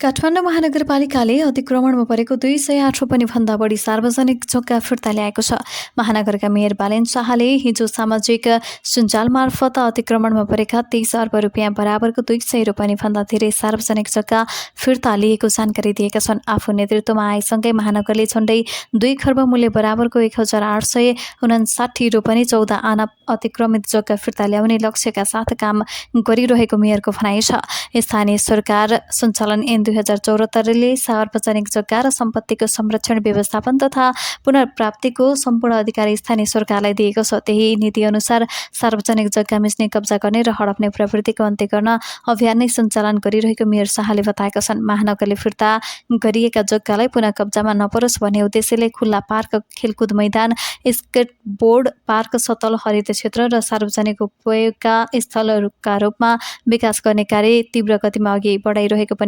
काठमाडौँ महानगरपालिकाले अतिक्रमणमा परेको 208 रोपनी भन्दा बढी सार्वजनिक जग्गा फिर्ता ल्याएको छ। महानगरका मेयर बालेन शाहले हिजो सामाजिक सञ्जाल मार्फत अतिक्रमणमा परेका 23 अर्ब रुपियाँ बराबरको 200 रोपनी भन्दा धेरै सार्वजनिक जग्गा फिर्ता लिएको जानकारी दिएका छन्। आफू नेतृत्वमा आएसँगै महानगरले झण्डै 2 खर्ब मूल्य बराबरको 1859 रोपनी 14 आना अतिक्रमित जग्गा फिर्ता ल्याउने लक्ष्यका साथ काम गरिरहेको मेयरको भनाइ छ। स्थानीय सरकार सञ्चालन ऐन 2074ले सार्वजनिक जग्गा र सम्पत्तिको संरक्षण, व्यवस्थापन तथा पुनर्प्राप्तिको सम्पूर्ण अधिकार स्थानीय सरकारलाई दिएको छ। त्यही नीति अनुसार सार्वजनिक जग्गा मिच्ने, कब्जा गर्ने र हडप्ने प्रवृत्तिको अन्त्य गर्न अभियान नै सञ्चालन गरिरहेको मेयर शाहले बताएका छन्। महानगरले फिर्ता गरिएका जग्गालाई पुनः कब्जामा नपरोस् भन्ने उद्देश्यले खुल्ला पार्क, खेलकुद मैदान, स्केटबोर्ड पार्क, सतल हरित क्षेत्र र सार्वजनिक उपयोगका स्थलहरूका रूपमा विकास गर्ने कार्य तीव्र गतिमा अघि बढाइरहेको पनि